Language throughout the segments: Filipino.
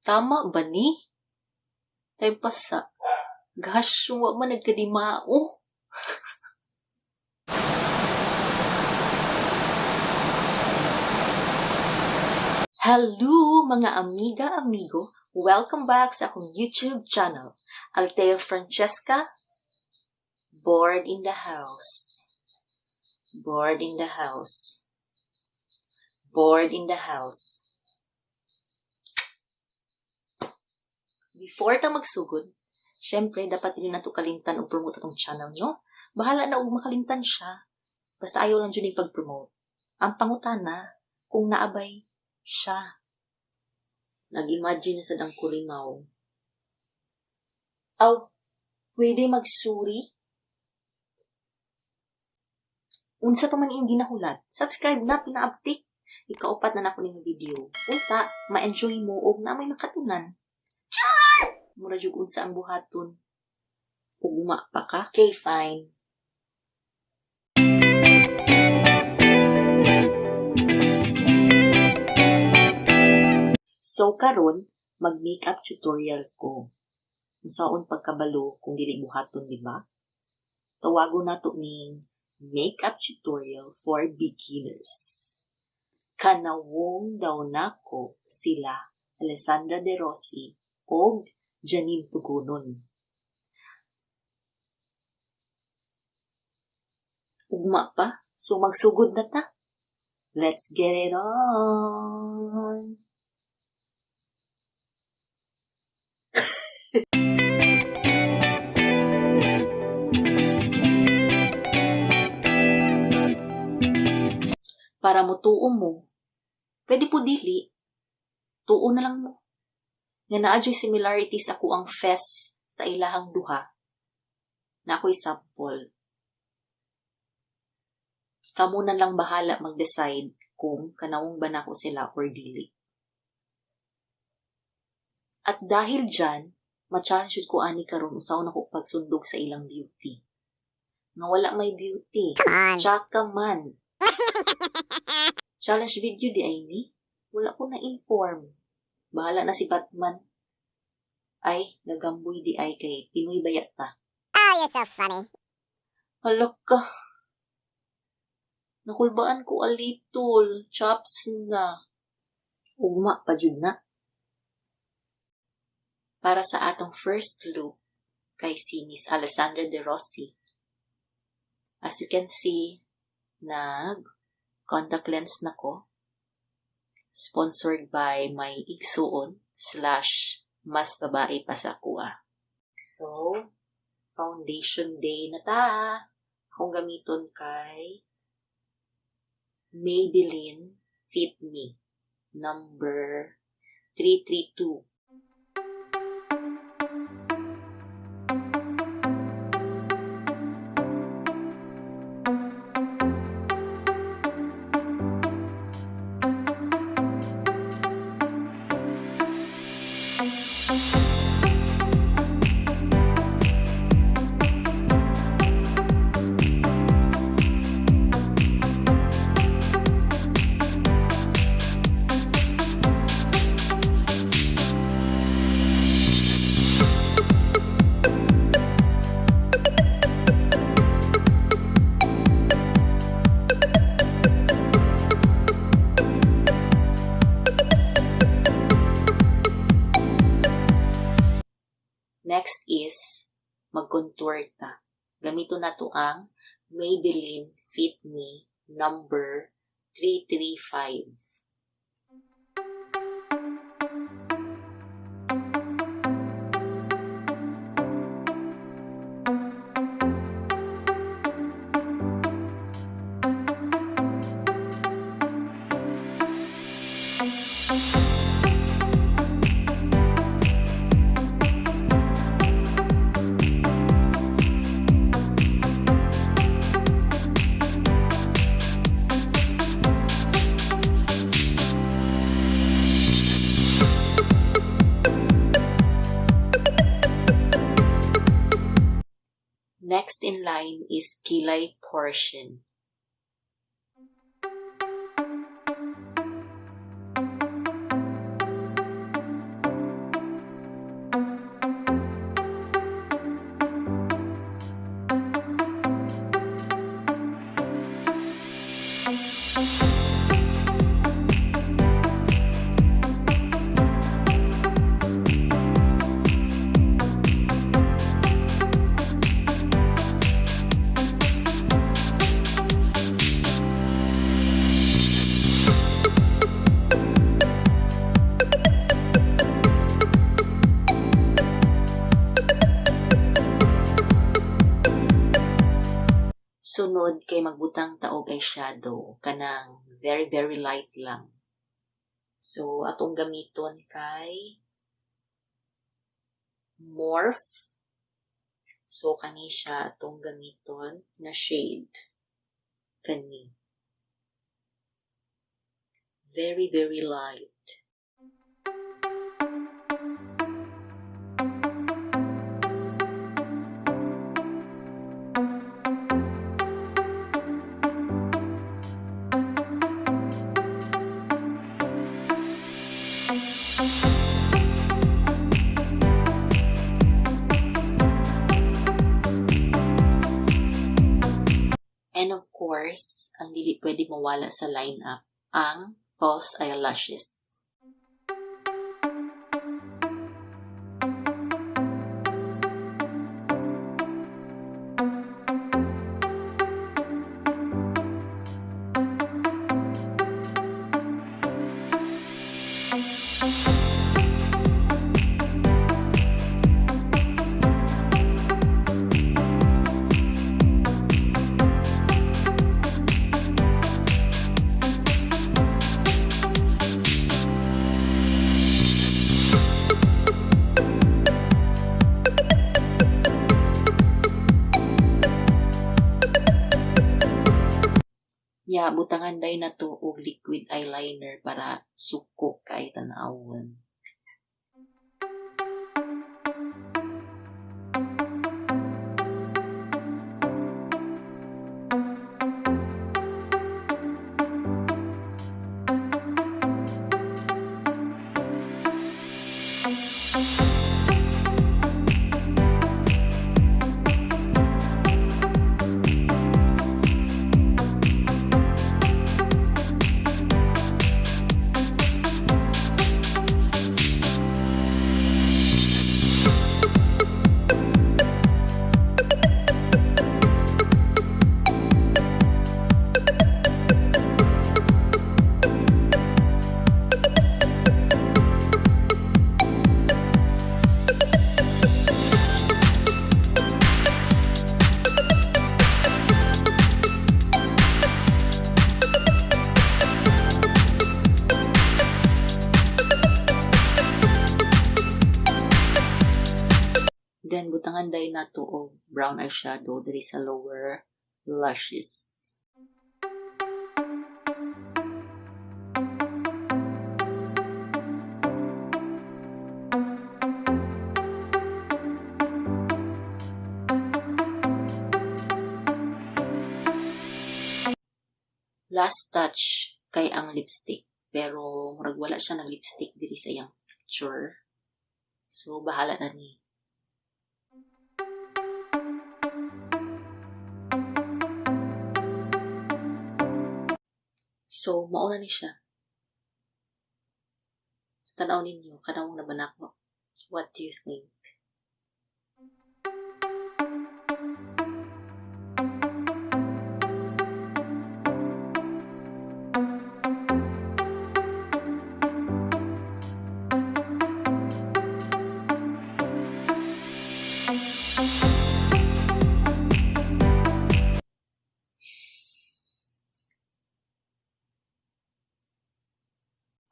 Tama ba ni? Tayo pasa. Gosh, wa man nagkadimao. Hello mga amiga, amigo. Welcome back sa akong YouTube channel. Alteo Francesca. Bored in the house. Bored in the house. Bored in the house. Before ta magsugod, syempre dapat din nato kalimtan og promote atong channel nyo. Bahala na og makalimtan siya. Basta ayaw lang dyan pag-promote. Ang pangutana, kung naabay siya. Nag-imagine na sa dang kurimaw. Aw, pwede magsuri? Unsa pa man iyong ginahulat, subscribe na, pina-update. Ikaupat na nako ning video. Unta, ma-enjoy mo og na may makatunan. Mura jud unsa ang buhaton. Ugma pa ka? Okay, fine. So karon, mag-makeup tutorial ko. Unsaon pagkabalo kung dili buhaton, di ba? Tawagon nato ning makeup tutorial for beginners. Kanawong daw nako sila Alessandra de Rossi o Janine Tugonon. Ugma pa? So magsugod na ta? Let's get it on! Para mo tuo mo, pwede po dili, tuo na lang mo. Nga naadyo'y similarities ako ang fes sa ilahang duha, na ako'y sample. Kamu na lang bahala mag-decide kung kanawong ba na ko sila or dili. At dahil dyan, ma-challenge ko ani karon usaw na ko pagsundog sa ilang beauty. Nga wala may beauty. Tsaka man. Challenge video di ay ni. Wala ko na-inform. Bahala na si Batman. Ay, nagamboy di ay kay Pinoy bayat ta. Oh, you're so funny. Halak ka. Nakulbaan ko alitol. Chops na. Ugma pa jud na. Para sa atong first look kay si Miss Alessandra de Rossi. As you can see, contact lens na ko. Sponsored by my igsuon / mas babae pa sa kuha. So, foundation day na ta. Akong gamiton kay Maybelline Fit Me number 332. Next is, mag-contour ta. Gamito na to ang Maybelline Fit Me number 335. Next in line is kilay portion. Sunod kay magbutang ta og eyeshadow kanang very very light lang. So atong gamiton kay Morph. So kani siya atong gamiton na shade. Kani. Very very light. And of course, ang dili pwede mawala sa lineup, ang false eyelashes. Ya, butangan day na to og liquid eyeliner para suko kay tanawon. Then, butangan day na to og brown eyeshadow diri sa lower lashes. Last touch kay ang lipstick. Pero, murag wala siya ng lipstick diri sa iyang picture. So, bahala na ni. So, mauna ni siya. Sa tanaw ninyo, kanawong na ba nako? What do you think?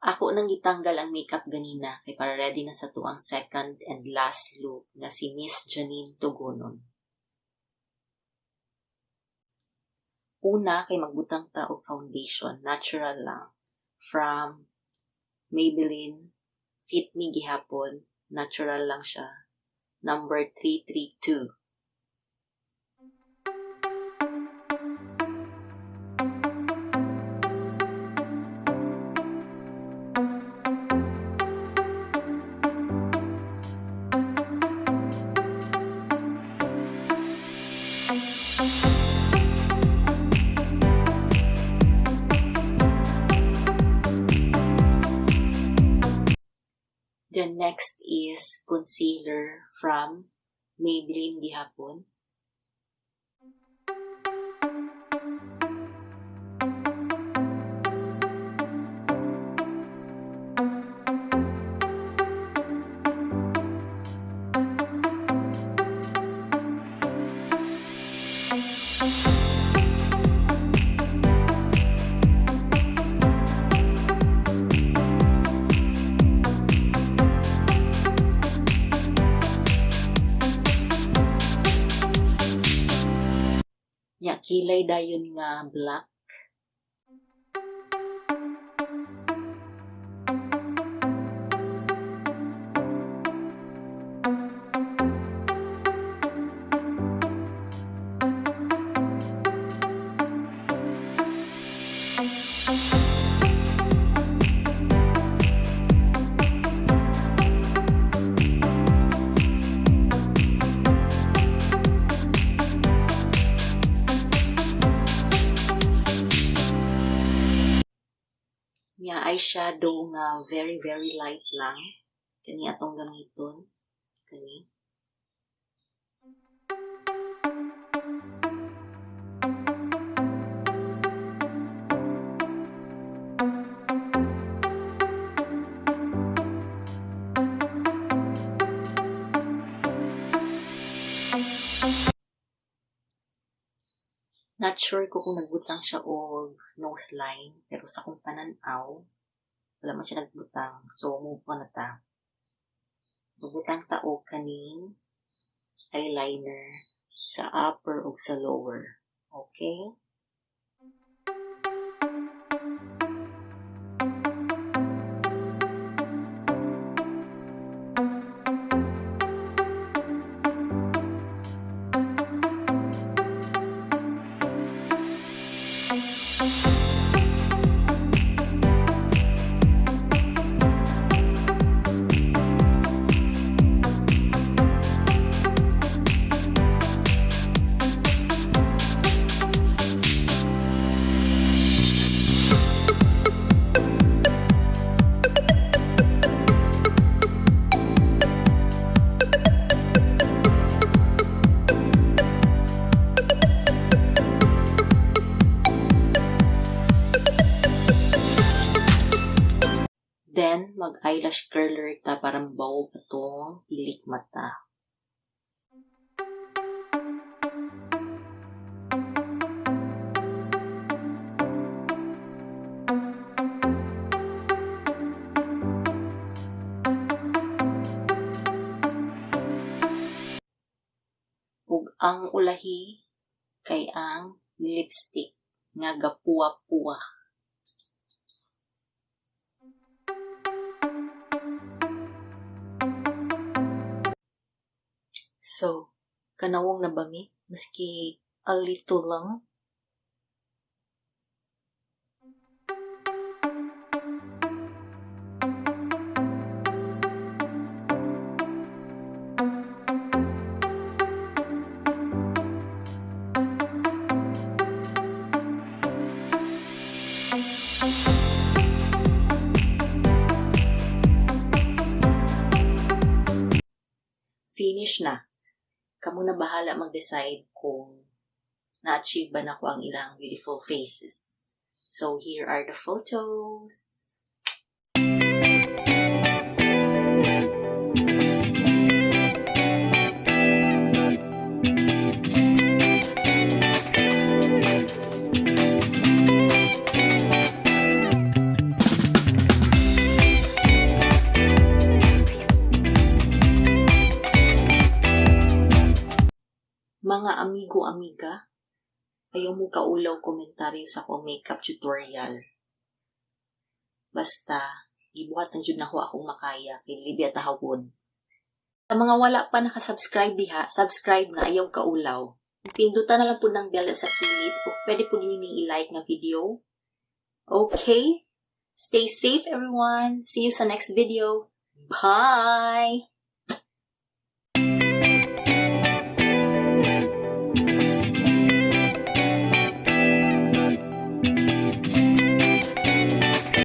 Ako nang gitanggal ang makeup ganina kay para ready na sa tuang second and last look nga si Miss Janine Tugonon. Una kay magbutang ta og foundation, natural lang, from Maybelline, Fit Me gihapon, natural lang siya. Number 332. Then next is concealer from Maybelline gihapon. Kilay dayon nga black. Nya eyeshadow nga very light lang. Kani atong gamiton. Kani. Not sure ko kung nagbutang siya o nose line, pero sa kong pananaw, wala man siya nagbutang. So, move on na ta. Magbutang ta o kaning eyeliner sa upper o sa lower. Okay? Then, mag-eyelash curler ta para mabawag itong pilik mata. Ug ang ulahi kay ang lipstick nga gapuwa-puwa. So, kanawong na bami, maski a little lang. Finish na. Kamu na bahala mag-decide kung na-achieve ba na ko ang ilang beautiful faces. So, here are the photos. Mga amigo-amiga, ayaw mo kaulaw komentaryo sa akong makeup tutorial. Basta, gibuhatan jud na ko akong makaya, kay libi at hawon. Sa mga wala pa nakasubscribe diha, subscribe na ayaw kaulaw. Pindutan na lang po ng bell sa kilid o pwede po din i-like na video. Okay? Stay safe everyone. See you sa next video. Bye!